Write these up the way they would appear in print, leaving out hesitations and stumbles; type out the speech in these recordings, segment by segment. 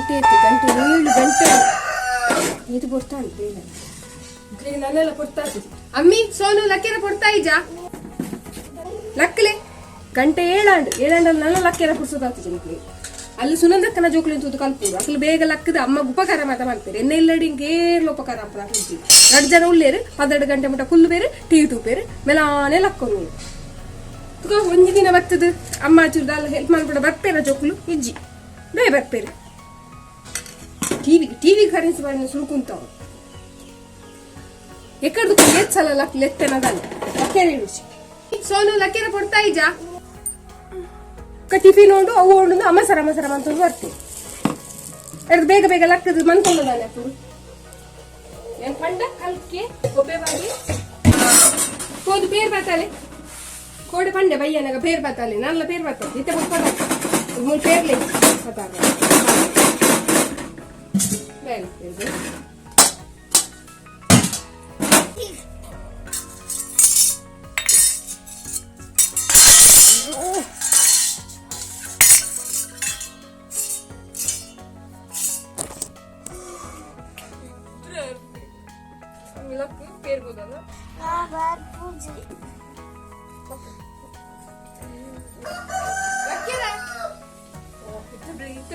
ಗಂಟೆ 7 ಗಂಟೆ ಇದು ಕೊಡ್ತಾಳೆ ಬೇಗ ನನ್ನೆಲ್ಲ ಕೊಡ್ತಾ ಇದ್ದೀನಿ. ಅಮ್ಮಿ ಸೋನು ಲಕ್ಕೆರ ಕೊಡ್ತಾ ಇಜ ಲಕ್ಕಲೆ ಗಂಟೆ 7 ನನ್ನ ಲಕ್ಕೆರ ಕೊಡ್ಸೋದಾಗ್ತದೆ ನಿಮಗೆ. ಅಲ್ಲಿ ಸುನಂದಕ್ಕನ ಜೋಕ್ಲಿ ಅಂತ ಕಲ್ಪೂರು ಅಕ್ಲು ಬೇಗ ಲಕ್ಕದ ಅಮ್ಮ ಉಪಕಾರ ಮಾತ ಮಾಡ್ತಾರೆ ಎನ್ನ ಇಲ್ಲಡಿ ಗೇರ್ಲ ಉಪಕಾರ ಅಂತ ಹಾಕಿ 2 ಜನ ಉಳ್ಳೇರು 12 ಗಂಟೆ ಮುಟ್ಟ ಕುಲ್ಲು ಬೇರೆ ಟಿವಿ ತೂಪೇರು ಮೇಲಾನೆ ಲಕ್ಕೊಂಡು ಒಂಜಿ ದಿನ ಬರ್ತದ ಅಮ್ಮ ಚೂರ್ದಾಲ ಹೆಲ್ಪ್ ಮಾಡ್ಬಿಡ ಬರ್ಪೇರ ಜೋಕ್ಲು ಇಜ್ಜಿ ಬೇ ಬರ್ಪೇರು ಟಿವಿ ಕರೆನ್ಸಿ ಮಾಡಿ ಸುಳ್ಕುಂತಾವ ಎಕಡ್ದು ಸಲ ಲೆತ್ತನದಲ್ಲ ಲಕ್ಕೆರೆ ರುಚಿ ಸೋನು ಲಕ್ಕೆರ ಕೊಡ್ತಾ ಇಜ ಟಿಫಿನ್ ಉಂಡು ಅವು ಉಂಡು ಅಮಸರ ಅಂತ ಬರ್ತೇವೆ ಅದು ಬೇಗ ಬೇಗ ಲಕ್ಕದ ಮನ್ಕೊಂಡದಾನೆ ಅಪ್ಪರು ಏನ್ ಪಂಡ ಕಲ್ಕೆ ಒಬ್ಬೆ ಬಾಗಿ ಹೋದು ಬೇರ್ ಬತ್ತಾಲೆ ಕೋಡೆ ಪಂಡೆ ಬಯ್ಯನಾಗ ಬೇರ್ ಬತ್ತಾಲೆ ನಲ್ಲ ಬೇರ್ ಬತ್ತಾಲೆ ಇತ್ತೆ ಮುಟ್ಕೊಂಡು ಮೂರು ಬೇರ್ಲೆ ಬತ್ತಾಗ ಬೇಗ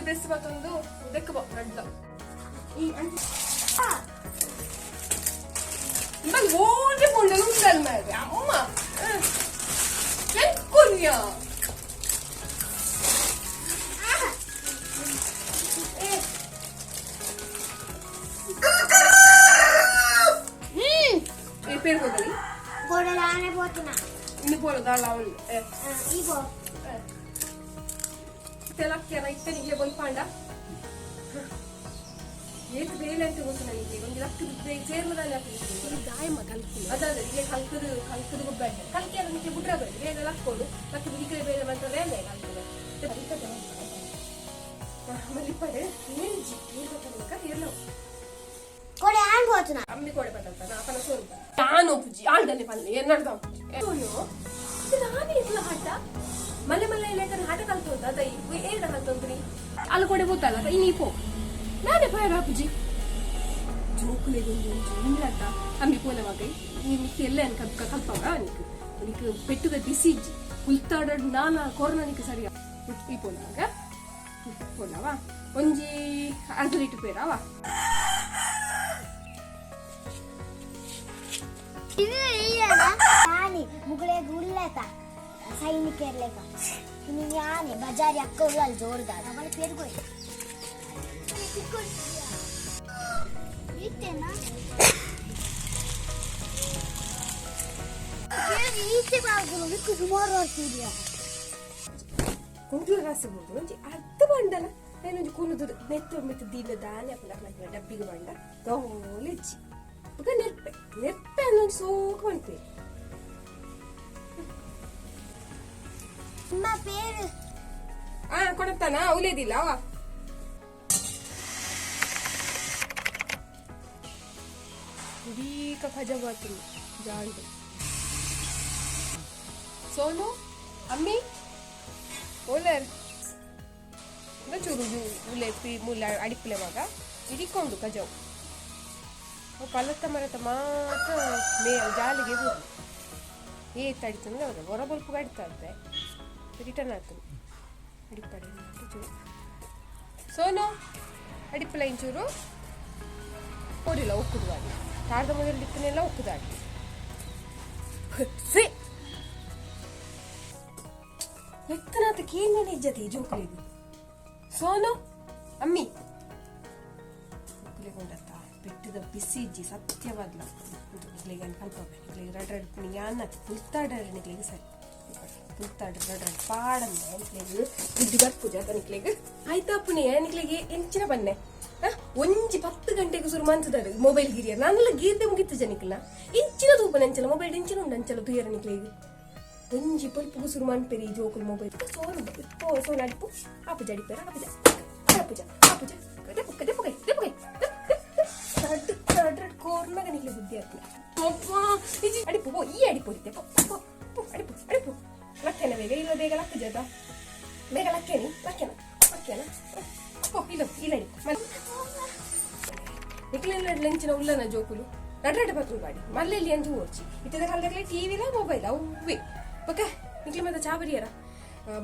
ಬೆಸ್ಟ್ ಮತ್ತೊಂದು ಉದಕ್ಕ ಗಡ್ಡ ಇವಾಗ ಓಡಿ ಪುಂಡಲು ಉಂಡಲ್ ಮೇಲೆ ಅಮ್ಮ ಎಂಕುನ್ಯ పేరు కొడాలి కొడాలనే పోతున్నా ఇన్ని పోలు దాలా ఉంది ఇగో తెలక్కేన ఇట్టే నీకే బొల్పాండ ఏది వేలంటే పోతున్నా నీకే కొంచెం లక్కి చేర్మదాని అక్కడ గాయమ్మ కలుపుతుంది అదే ఇల్లే కలుకుదు గుబ్బాయి కలికేన నీకే బుడ్రా బడి వేగ లక్కోడు లక్కి బిడికే వేల మంట వేలే కలుకుదు మళ్ళీ పడే ఏంజి ఏదో ఏర్లో ಕೊಡೆ ಆನ್ ಹೋತನ ಅಮ್ಮಿ ಕೊಡೆ ಬದಲ್ತಾನ ಅಪನ ಸೋರು ತಾನು ಪೂಜಿ ಆಲ್ದಲ್ಲಿ ಪಲ್ಲೆ ಏನ್ ನಡ್ದಾವ್ ಸೋನು ಇದು ನಾನೇ ಇಟ್ಲ ಹಠ ಮಲೆ ಇಲೇಕನ ಹಠ ಕಲ್ತೋದ ಅದೈ ಏಡ ಕಲ್ತೋದ್ರಿ ಅಲ್ಲಿ ಕೊಡೆ ಬೋತಲ್ಲ ಅದ ಇನ್ನಿ ಪೋ ನಾನೇ ಪಯರ ಪೂಜಿ ಜೋಕುಲೆಗೆ ಇಂದ್ರತ ಅಮ್ಮಿ ಪೋಲೆ ಮಗೈ ಈ ಮಿಕ್ಕಿ ಎಲ್ಲ ಅನ್ ಕಲ್ಪಗ ನಿಕ್ ಪೆಟ್ಟುಗ ದಿಸಿಜ್ಜಿ ಉಲ್ತಾಡ ನಾನಾ ಕೋರ್ನನಿಗೆ ಸರಿಯ ಈ ಪೋಲಾಗ ಪೋಲವಾ ಒಂಜಿ ಅರ್ಧ ಲೀಟರ್ ಪೇರವಾ ಮುಗಳೇಗ ಉಳ್ಳೇತ ಸೈನಿಕರ್ಲೇಕ ಇನ್ನು ಯಾನೆ ಬಜಾರಿ ಅಕ್ಕ ಉಳ್ಳಲ್ಲಿ ಜೋರ್ದಾದ ಅವಳ ಪೇರ್ಗೋಯ್ ಇತ್ತೇನಾ ಈಚೆ ಬಾಗುಲು ವಿಕ್ಕು ಸುಮಾರು ಬರ್ತಿದ್ಯಾ ಕುಂಟ್ಲ ರಾಸಿ ಬೋದು ಒಂಜಿ ಅರ್ಧ ಬಂಡಲ ಏನೊಂಜಿ ಕುನುದು ನೆತ್ತು ಮಿತ್ತು ದೀನ ದಾನೆ ಅಪ್ಪಲ ಡಬ್ಬಿಗೆ ಬಂಡ ದೋಲಿಜ್ಜಿ ಈಗ ನೆರ್ಪೆ ಅನ್ನೊಂದು ಸೋಕು ಬಂತೆ ಅಮ್ಮ ಪೇರು ಕೊಡತಾನ ಉಲೇದಿಲ್ಲ ಅವ ಹುಡೀಕ ಖಜ ಬರ್ತೀನಿ ಜಾಳ್ದು ಸೋನು ಅಮ್ಮಿ ಓಲರ್ ಚೂರು ಉಲೆ ಮುಲ್ಲ ಅಡಿಪಲೆ ಮಗ ಇಡಿಕೊಂಡು ಕಜವು ಪಲ್ಲತ್ತ ಮರತ ಮಾತ್ರ ಜಾಲಿಗೆ ಹೋಗಿ ತಡಿತಂದ್ರೆ ಅವ್ರೆ ಹೊರ ಬಲ್ಪು ಅಡಿತಾ ಇದ್ದೆ ರಿಟರ್ನ್ ಆಗ್ತದೆ ಅಡಿಪಡೆ ಚೂರು ಸೋನು ಅಡಿಪಲ ಇಂಚೂರು ಓಡಿಲ್ಲ ಉಕ್ಕುದಾಡಿ ತಾರದ ಮೊದಲು ದಿಕ್ಕನೆಲ್ಲ ಉಕ್ಕುದಾಡಿ ಎತ್ತನಾತಕ್ಕೆ ಏನು ನಿಜತೆ ಜೋಕುಲಿಗೆ ಸೋನು ಅಮ್ಮಿ ಉಕ್ಕುಲಿಗೊಂಡತ್ತ ಬೆಟ್ಟದ ಬಿಸಿ ಇಜ್ಜಿ ಸತ್ಯವಾದ್ಲ ಇಲ್ಲಿಗೆ ಕಲ್ಪಬೇಕು ಇಲ್ಲಿಗೆ ರಡ್ ಯಾನ ಪುಲ್ತಾಡನಿಗೆ ಸರಿ ಪುಲ್ತಾಡ ರಡ್ ಪಾಡಂದ ನಿಕ್ಲಿಗೆ ಇದ್ದು ಬರ್ಪುಜ ನಿಕ್ಲಿಗೆ ಆಯ್ತಾ ಪುಣಿ ನಿಕ್ಲಿಗೆ ಎಂಚಿನ ಬನ್ನೆ ಒಂಜಿ 10 ಗಂಟೆಗೆ ಶುರು ಮಂತದಾರೆ ಮೊಬೈಲ್ ಗಿರಿಯರ್ ನಾನೆಲ್ಲ ಗೀರ್ದೆ ಮುಗಿತ್ತು ಜನಿಕ್ಲ ಇಂಚಿನ ತೂಪನೆ ಅಂಚಲ ಮೊಬೈಲ್ ಇಂಚಿನ ಉಂಡು ಅಂಚಲ ತುಯರ ನಿಕ್ಲಿಗೆ ಒಂಜಿ ಪಲ್ಪು ಶುರು ಮಾಡ್ಪೇರಿ ಈ ಜೋಕುಲ್ ಮೊಬೈಲ್ ಸೋನ ಅಡಿಪು ಆಪುಜ ಅಡಿಪೇರ ಆಪುಜ ಆಪುಜ ಆಪುಜ ದೆಪ್ಪು ದೆಪ್ಪು ಕೈ ದೆಪ್ಪು ಕೈ ರಡ್ ಕೋರ್ನಾಗ ನಿಕ್ಲಿ ಬುದ್ಧಿ ಆಗ್ತದೆ ಅಡಿಪು ಈ ಅಡಿಪು ಅಡಿಪು ಅಡಿಪು ಲಕ್ಕೇನ ಬೇಗ ಇಲ್ಲ ಬೇಗ ಲಕ್ಕ ಜದ ಬೇಗ ಲಕ್ಕೇನಿ ಲಕ್ಕೇನ ಲಕ್ಕೇನ ಇಲ್ಲ ಇಲ್ಲ ಉಲ್ಲಂಚಿನ ಉಲ್ಲನ ಜೋಕುಲು ರಡ್ರಡ್ ಪಕ್ಕಲು ಬಾಡಿ ಮಲ್ಲೆಲ್ಲಿ ಅಂಚು ಓಡ್ಚಿ ಇತ್ತದ ಕಾಲದಾಗಲೇ ಟಿವಿಲ ಮೊಬೈಲ್ ಅವೇ ಬೊಕ ನಿಕ್ಲಿ ಮತ್ತೆ ಚಾಬರಿಯರ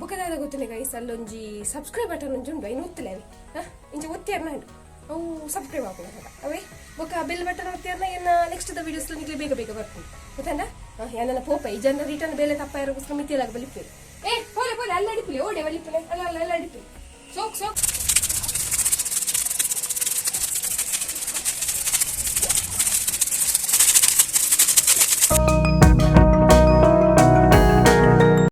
ಬೊಕದಾದ ಗೊತ್ತನೆ ಗೈಸ್ ಅಲ್ಲೊಂಜಿ ಸಬ್ಸ್ಕ್ರೈಬ್ ಬಟನ್ ಒಂಜಿ ಉಂಡು ಐನು ಒತ್ತಲೇವೆ ಇಂಚ ಒತ್ತಿಯಾರ್ನ ಉಂಡು ಅವು ಸಬ್ಸ್ಕ್ರೈಬ್ ಆಗೋಣ ಅವೇ ಬೊಕ ಬೆಲ್ ಬಟನ್ ಒತ್ತಿಯಾರ್ನ ಏನ ನೆಕ್ಸ್ಟ್ ದ ವಿಡಿಯೋಸ್ ನಿಕ್ಲಿ ಬೇಗ ಬೇಗ ಬರ್ತೀನಿ ಗೊತ್ತಂಡ ಏನನ್ನ ಪೋಪ ಈ ಜನ ರಿಟರ್ನ್ ಬೇಲೆ ತಪ್ಪ ಇರೋಗೋಸ್ಕರ ಮಿತಿಯಲಾಗ ಬಲಿಪೇರು ಹೋಲೆ ಹೋಲೆ ಅಲ್ಲ ಅಡಿಪುಲೆ ಓಡೆ ಬಲಿಪುಲೆ ಅಲ್ಲ ಅಲ್ಲ ಅಲ್ಲ ಅಡಿಪುಲೆ ಸೋಕ್